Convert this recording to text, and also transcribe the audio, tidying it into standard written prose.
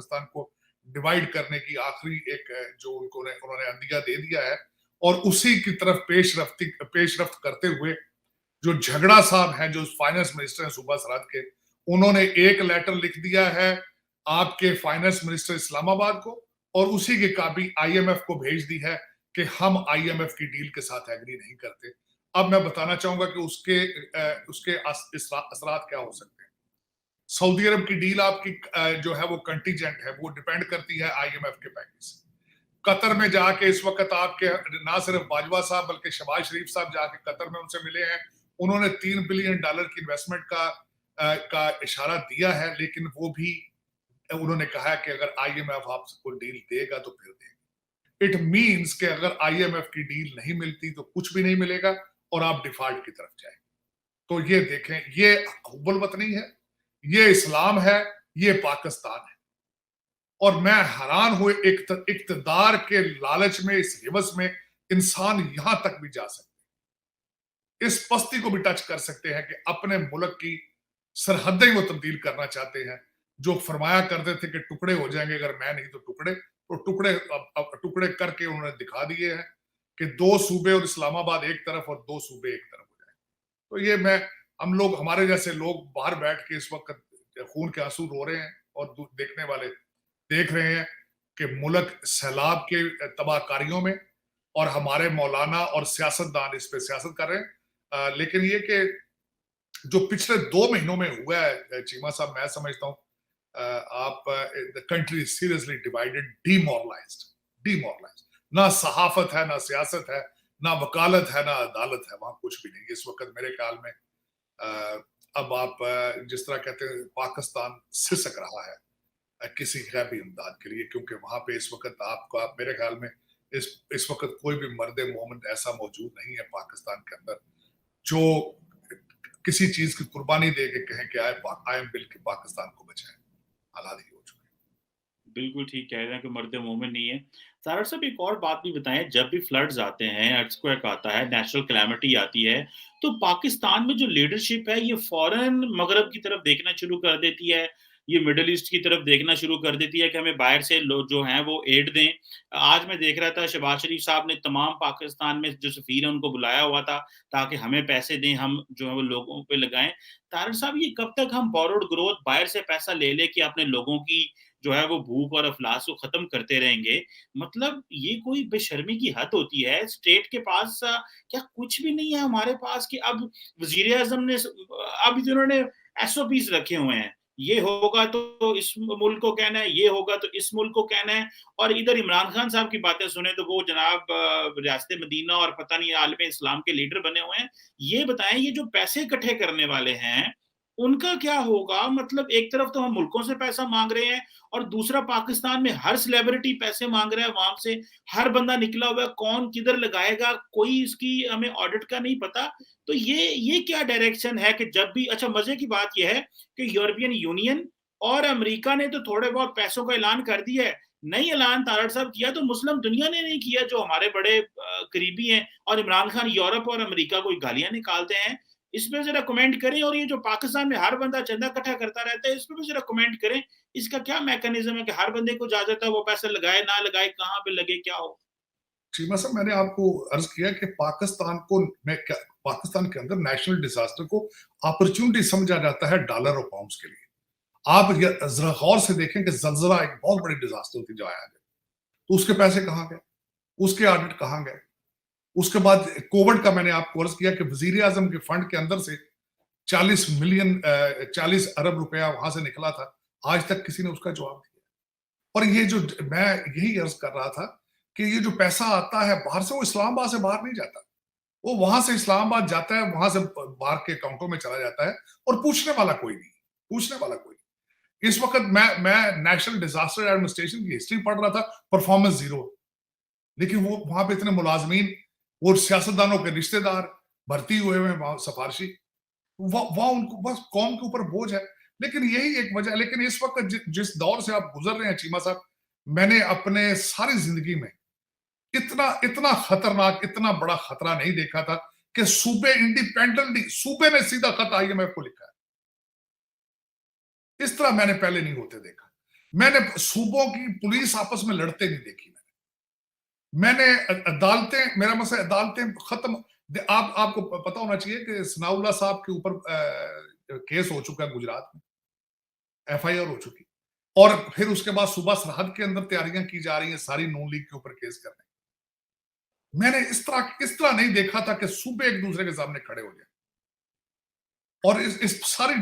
पाकिस्तान को डिवाइड करने की आखिरी एक जो उन्होंने अंदिया दे दिया है, और उसी की तरफ पेशरफ्त करते हुए जो झगड़ा साहब हैं, जो फाइनेंस मिनिस्टर हैं सूबा सरहद के, उन्होंने एक लेटर लिख दिया है आपके फाइनेंस मिनिस्टर इस्लामाबाद को, और उसी की कॉपी आईएमएफ को भेज दी है कि हम आईएमएफ की डील के साथ एग्री नहीं करते। अब मैं बताना चाहूंगा कि उसके असरात क्या हो सकते हैं। सऊदी अरब की डील आपकी जो है वो कंटीजेंट है, वो डिपेंड करती है आईएमएफ के पैकेज से। कतर में जाके इस वक्त आपके ना सिर्फ बाजवा साहब बल्कि शहबाज शरीफ साहब जाके कतर में उनसे मिले हैं। उन्होंने $3 बिलियन की इन्वेस्टमेंट का इशारा दिया है, लेकिन वो भी उन्होंने कहा है कि अगर आईएमएफ आपको डील देगा तो फिर देगा। इट मींस कि अगर आईएमएफ की डील नहीं मिलती तो कुछ भी नहीं मिलेगा और आप डिफॉल्ट की तरफ जाएंगे। तो ये देखें, ये हुब्बुल वतनी है, ये इस्लाम है, ये पाकिस्तान है। और मैं हैरान हुए इक्तदार के लालच में, इस हिवस में इंसान यहां तक भी जा सकते हैं, इस पस्ती को भी टच कर सकते हैं कि अपने मुल्क की सरहदें वो तब्दील करना चाहते हैं। जो फरमाया करते थे कि टुकड़े हो जाएंगे अगर मैं नहीं तो टुकड़े, तो टुकड़े करके उन्होंने दिखा दिए हैं कि 2 सूबे और इस्लामाबाद एक तरफ और 2 सूबे एक तरफ हो जाए। तो ये हम लोग, हमारे जैसे लोग बाहर बैठ के इस वक्त खून के आंसू रो रहे हैं, और देखने वाले देख रहे हैं कि मुल्क सैलाब के तबाहकारियों में, और हमारे मौलाना और सियासतदान इस पे सियासत कर रहे हैं। लेकिन ये कि जो पिछले 2 महीनों में हुआ है चीमा साहब, मैं समझता हूं आप द कंट्री सीरियसली डिवाइडेड, डिमोरलाइज्ड। ना सहाफत है, ना सियासत है, ना वकालत है, ना अदालत है, वहां कुछ भी नहीं इस वक्त मेरे ख्याल में। अब आप जिस तरह कहते हैं पाकिस्तान सिसक रहा है किसी गैबी इमदाद के लिए, क्योंकि वहां पे इस वक्त आपका मेरे ख्याल में इस वक्त कोई भी मर्द मोमिन ऐसा मौजूद नहीं है पाकिस्तान के अंदर जो किसी चीज की कुर्बानी दे के कहें कि आई एम बिल के पाकिस्तान को बचाएं। हालात ही हो चुके हैं। बिल्कुल ठीक कह रहे हैं कि मर्द मोमिन नहीं है। सारा साहब एक और बात भी बताएं, जब भी फ्लड्स आते हैं, अर्थक्वेक आता है, नेचुरल कैलामिटी आती है, तो पाकिस्तान में जो लीडरशिप है ये फौरन मगरब की तरफ देखना शुरू कर देती है, ये मिडल ईस्ट की तरफ देखना शुरू कर देती है कि हमें बाहर से लोग जो हैं वो एड दें। आज मैं देख रहा था शहबाज शरीफ साहब ने तमाम पाकिस्तान में जो सफीर है उनको बुलाया हुआ था ताकि हमें पैसे दें, हम जो है वो लोगों पे लगाएं। तारड़ साहब, ये कब तक हम बोरोड ग्रोथ बाहर से पैसा ले लेके अपने लोगों की जो है वो भूख और अफलास को खत्म करते रहेंगे? मतलब ये कोई बेशर्मी की हद होती है। स्टेट के पास क्या कुछ भी नहीं है हमारे पास कि अब वजीर आजम ने अब जिन्होंने एसओपीज रखे हुए हैं, ये होगा तो इस मुल्क को कहना है, ये होगा तो इस मुल्क को कहना है, और इधर इमरान खान साहब की बातें सुने तो वो जनाब रियासत मदीना और पता नहीं आलम इस्लाम के लीडर बने हुए हैं। ये बताएं, ये जो पैसे इकट्ठे करने वाले हैं उनका क्या होगा? मतलब एक तरफ तो हम मुल्कों से पैसा मांग रहे हैं और दूसरा पाकिस्तान में हर सेलिब्रिटी पैसे मांग रहा है, वहां से हर बंदा निकला हुआ है, कौन किधर लगाएगा कोई इसकी हमें ऑडिट का नहीं पता। तो ये क्या डायरेक्शन है कि जब भी, अच्छा मजे की बात यह है कि यूरोपियन यूनियन और अमेरिका ने तो थोड़े बहुत पैसों का ऐलान कर दिया है, नहीं ऐलान तारड़ साहब किया तो मुस्लिम दुनिया ने नहीं किया जो हमारे बड़े करीबी हैं, और इमरान खान यूरोप और अमेरिका को गालियां निकालते हैं। इसमें जरा कमेंट करें, और ये जो पाकिस्तान में हर बंदा चंदा इकट्ठा करता रहता है, इसमें भी जरा कमेंट करें, इसका क्या मैकेनिज्म है कि हर बंदे को इजाजत है वो पैसे लगाए ना लगाए, कहां पे लगे, क्या हो? चीमा साहब, मैंने आपको अर्ज किया कि पाकिस्तान के अंदर नेशनल डिजास्टर को अपॉर्चुनिटी समझा जाता है डॉलर और पाउंड्स के लिए। आप जरा गौर से देखें कि जलजला एक बहुत बड़ी डिजास्टर थी जो आया है, तो उसके पैसे कहां गए, उसके ऑडिट कहां गए? उसके बाद कोविड का मैंने आपको अर्ज किया कि वजीर आजम के फंड के अंदर से 40 अरब रुपया वहां से निकला था, आज तक किसी ने उसका जवाब दिया। और ये जो मैं यही अर्ज कर रहा था कि ये जो पैसा आता है बाहर से, वो इस्लामाबाद से बाहर नहीं जाता, वो वहां से इस्लामाबाद जाता है, वहां से बाहर के अकाउंटों में चला जाता है, और पूछने वाला कोई नहीं, पूछने वाला कोई नहीं। इस वक्त मैं नेशनल डिजास्टर एडमिनिस्ट्रेशन की हिस्ट्री पढ़ रहा था, परफॉर्मेंस जीरो। लेकिन वो वहां पे इतने मुलाजमीन, वो सियासतदानों के रिश्तेदार भर्ती हुए हैं सिफारशी, वहां उनको बस कौम के ऊपर बोझ है। लेकिन यही एक वजह। लेकिन इस वक्त जिस दौर से आप गुजर रहे हैं चीमा साहब, मैंने अपने सारी जिंदगी में इतना इतना खतरनाक, इतना बड़ा खतरा नहीं देखा था कि सूबे इंडिपेंडेंटली, सूबे ने सीधा खत आईएमएफ को लिखा है। इस तरह मैंने पहले नहीं होते देखा। मैंने सूबों की पुलिस आपस में लड़ते नहीं देखी। मैंने अदालतें, मेरा मसला अदालतें खत्म। आपको पता होना चाहिए कि सनाउल्लाह साहब के ऊपर केस हो चुका है गुजरात में, एफआईआर हो चुकी, और फिर उसके बाद सुबह सरहद के अंदर तैयारियां की जा रही हैं सारी नून लीग के ऊपर केस करने। मैंने इस तरह नहीं देखा था कि सूबे एक दूसरे के सामने खड़े हो जाए, और इस सारी